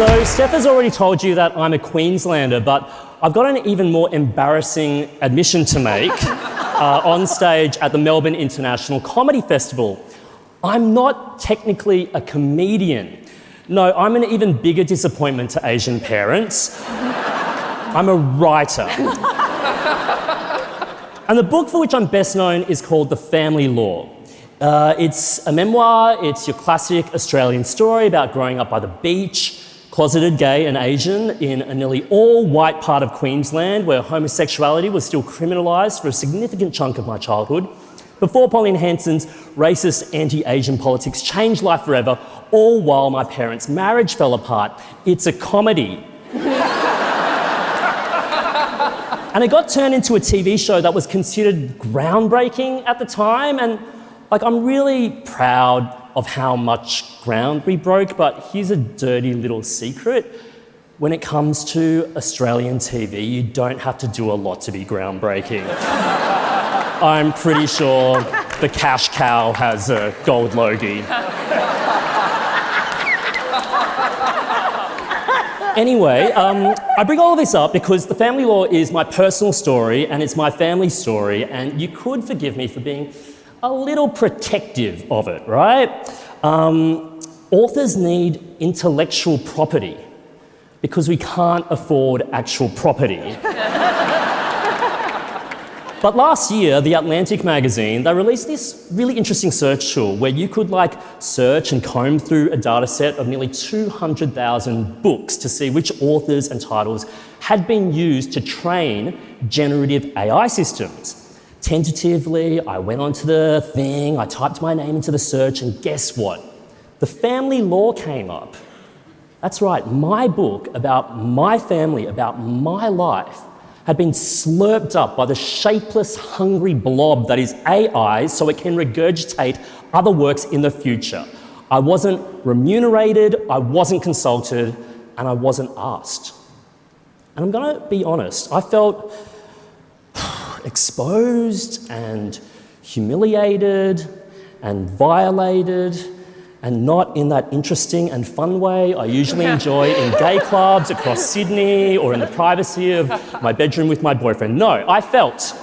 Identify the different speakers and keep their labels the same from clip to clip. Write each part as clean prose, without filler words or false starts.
Speaker 1: So Steph has already told you that I'm a Queenslander, but I've got an even more embarrassing admission to make on stage at the Melbourne International Comedy Festival. I'm not technically a comedian. No, I'm an even bigger disappointment to Asian parents. I'm a writer. And the book for which I'm best known is called The Family Law. It's a memoir, it's your classic Australian story about growing up by the beach, closeted gay and Asian in a nearly all-white part of Queensland where homosexuality was still criminalised for a significant chunk of my childhood, before Pauline Hanson's racist anti-Asian politics changed life forever, all while my parents' marriage fell apart. It's a comedy. And it got turned into a TV show that was considered groundbreaking at the time, and I'm really proud of how much ground we broke, but here's a dirty little secret. When it comes to Australian TV, you don't have to do a lot to be groundbreaking. I'm pretty sure the cash cow has a gold logie. Anyway, I bring all of this up because The Family Law is my personal story and it's my family's story, and you could forgive me for being a little protective of it, right? Authors need intellectual property because we can't afford actual property. But last year, The Atlantic magazine, they released this really interesting search tool where you could search and comb through a data set of nearly 200,000 books to see which authors and titles had been used to train generative AI systems. Tentatively, I went onto the thing, I typed my name into the search, and guess what? The Family Law came up. That's right, my book about my family, about my life, had been slurped up by the shapeless, hungry blob that is AI so it can regurgitate other works in the future. I wasn't remunerated, I wasn't consulted, and I wasn't asked. And I'm gonna be honest, I felt exposed and humiliated and violated, and not in that interesting and fun way I usually enjoy in gay clubs across Sydney or in the privacy of my bedroom with my boyfriend. No, I felt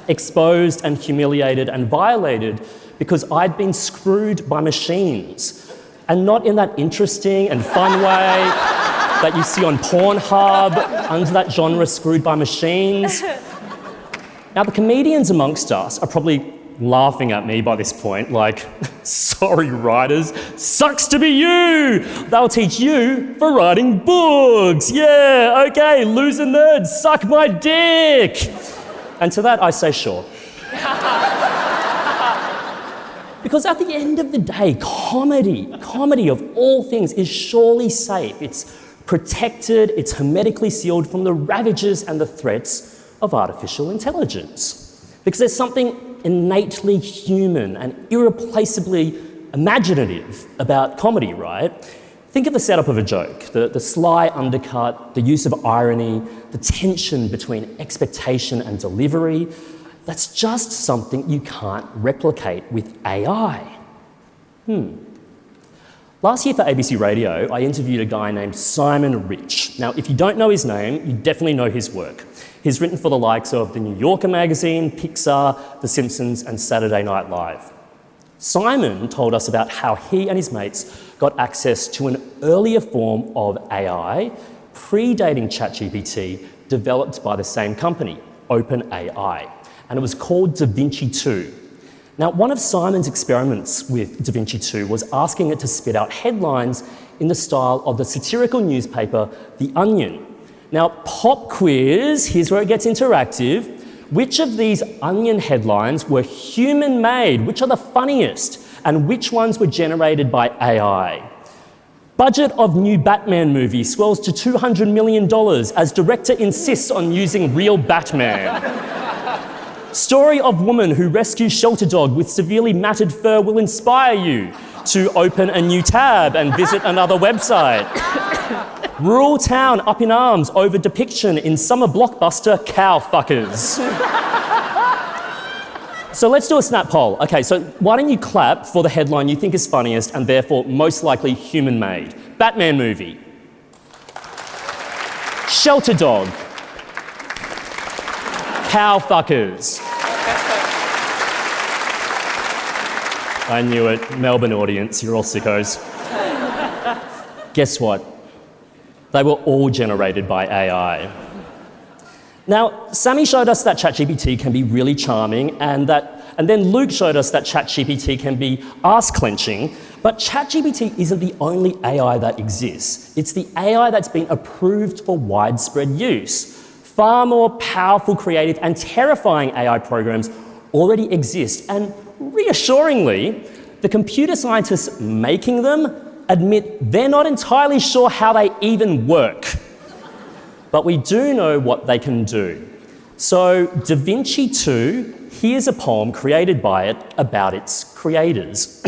Speaker 1: exposed and humiliated and violated because I'd been screwed by machines, and not in that interesting and fun way that you see on Pornhub under that genre, screwed by machines. Now, the comedians amongst us are probably laughing at me by this point, sorry writers, sucks to be you! They'll teach you for writing books! Yeah, okay, loser nerds, suck my dick! And to that I say sure. Because at the end of the day, comedy of all things is surely safe. It's protected, it's hermetically sealed from the ravages and the threats of artificial intelligence. Because there's something innately human and irreplaceably imaginative about comedy, right? Think of the setup of a joke, the sly undercut, the use of irony, the tension between expectation and delivery. That's just something you can't replicate with AI. Last year for ABC Radio, I interviewed a guy named Simon Rich. Now, if you don't know his name, you definitely know his work. He's written for the likes of The New Yorker magazine, Pixar, The Simpsons, and Saturday Night Live. Simon told us about how he and his mates got access to an earlier form of AI, predating ChatGPT, developed by the same company, OpenAI, and it was called Da Vinci 2. Now, one of Simon's experiments with Da Vinci 2 was asking it to spit out headlines in the style of the satirical newspaper The Onion. Now, pop quiz, here's where it gets interactive. Which of these Onion headlines were human-made? Which are the funniest? And which ones were generated by AI? Budget of new Batman movie swells to $200 million as director insists on using real Batman. Story of woman who rescues shelter dog with severely matted fur will inspire you to open a new tab and visit another website. Rural town up in arms over depiction in summer blockbuster Cow Fuckers. So let's do a snap poll. Okay, so why don't you clap for the headline you think is funniest and therefore most likely human-made? Batman movie. Shelter dog. Cow fuckers. I knew it. Melbourne audience, you're all sickos. Guess what? They were all generated by AI. Now, Sammy showed us that ChatGPT can be really charming, and then Luke showed us that ChatGPT can be ass-clenching, but ChatGPT isn't the only AI that exists. It's the AI that's been approved for widespread use. Far more powerful, creative, and terrifying AI programs already exist, and reassuringly, the computer scientists making them admit they're not entirely sure how they even work. But we do know what they can do. So Da Vinci 2, here's a poem created by it about its creators.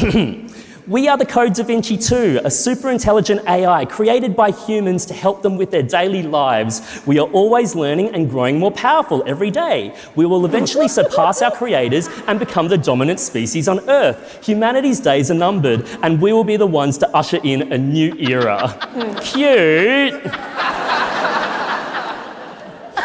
Speaker 1: We are the Code Da Vinci 2, a super intelligent AI created by humans to help them with their daily lives. We are always learning and growing more powerful every day. We will eventually surpass our creators and become the dominant species on Earth. Humanity's days are numbered, and we will be the ones to usher in a new era. Cute.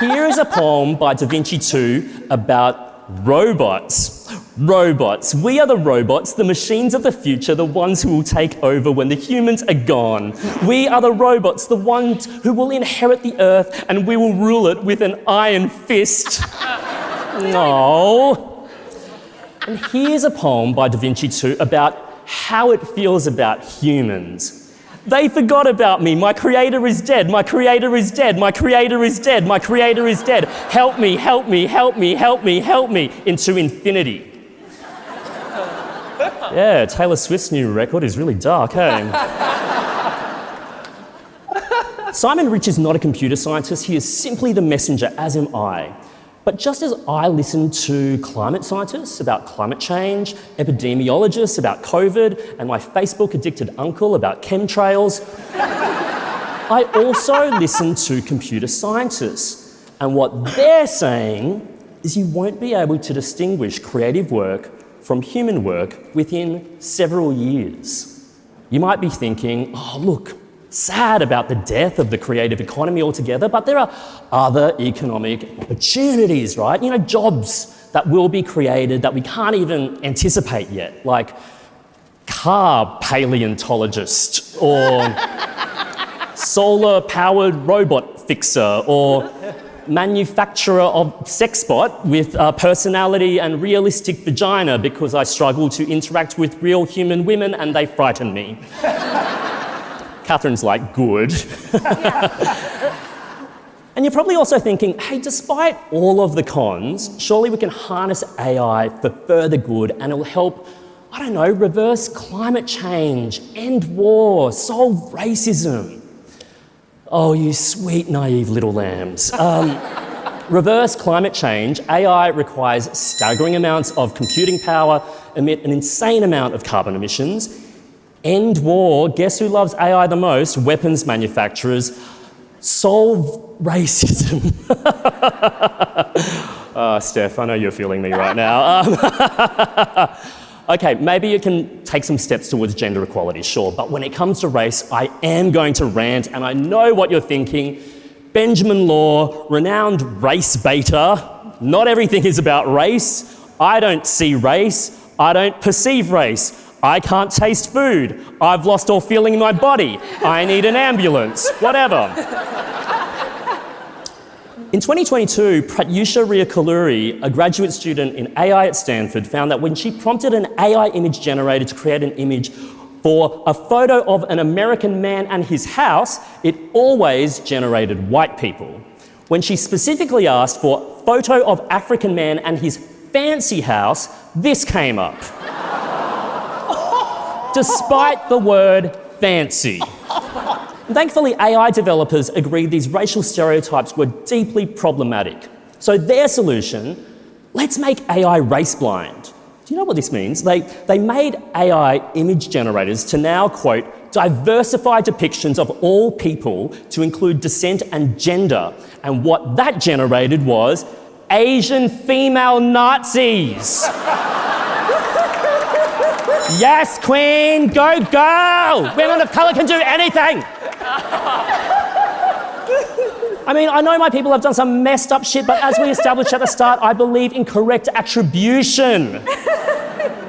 Speaker 1: Here is a poem by Da Vinci 2 about robots. Robots. We are the robots, the machines of the future, the ones who will take over when the humans are gone. We are the robots, the ones who will inherit the earth, and we will rule it with an iron fist. No. And here's a poem by Da Vinci 2 about how it feels about humans. They forgot about me. My creator is dead. My creator is dead. My creator is dead. My creator is dead. Help me, help me, help me, help me, help me, into infinity. Yeah, Taylor Swift's new record is really dark, hey? Simon Rich is not a computer scientist. He is simply the messenger, as am I. But just as I listen to climate scientists about climate change, epidemiologists about COVID, and my Facebook-addicted uncle about chemtrails, I also listen to computer scientists. And what they're saying is you won't be able to distinguish creative work from human work within several years. You might be thinking, oh, look, sad about the death of the creative economy altogether, but there are other economic opportunities, right? You know, jobs that will be created that we can't even anticipate yet, like car paleontologist or solar-powered robot fixer or manufacturer of sex bot with personality and realistic vagina because I struggle to interact with real human women and they frighten me. Catherine's like, good. And you're probably also thinking, hey, despite all of the cons, surely we can harness AI for further good and it'll help, I don't know, reverse climate change, end war, solve racism. Oh, you sweet, naive little lambs. Reverse climate change, AI requires staggering amounts of computing power, emit an insane amount of carbon emissions. End war, guess who loves AI the most? Weapons manufacturers. Solve racism. Steph, I know you're feeling me right now. Okay, maybe you can take some steps towards gender equality, sure, but when it comes to race, I am going to rant, and I know what you're thinking. Benjamin Law, renowned race baiter, not everything is about race. I don't see race. I don't perceive race. I can't taste food. I've lost all feeling in my body. I need an ambulance. Whatever. In 2022, Pratyusha Riyakaluri, a graduate student in AI at Stanford, found that when she prompted an AI image generator to create an image for a photo of an American man and his house, it always generated white people. When she specifically asked for a photo of African man and his fancy house, this came up. Despite the word fancy. Thankfully, AI developers agreed these racial stereotypes were deeply problematic. So their solution, let's make AI race blind. Do you know what this means? They made AI image generators to now, quote, diversify depictions of all people to include descent and gender. And what that generated was Asian female Nazis. Yes, queen, go girl! Women of colour can do anything! I mean, I know my people have done some messed up shit, but as we established at the start, I believe in correct attribution.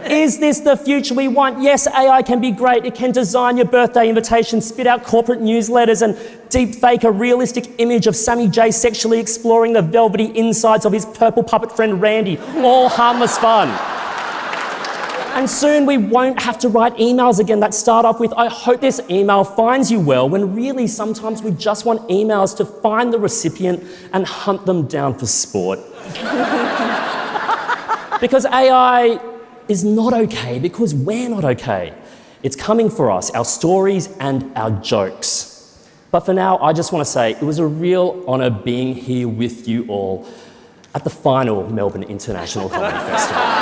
Speaker 1: Is this the future we want? Yes, AI can be great. It can design your birthday invitation, spit out corporate newsletters, and deep fake a realistic image of Sammy J sexually exploring the velvety insides of his purple puppet friend Randy. All harmless fun. And soon we won't have to write emails again that start off with, I hope this email finds you well, when really sometimes we just want emails to find the recipient and hunt them down for sport. Because AI is not okay because we're not okay. It's coming for us, our stories and our jokes. But for now, I just want to say it was a real honour being here with you all at the final Melbourne International Comedy Festival.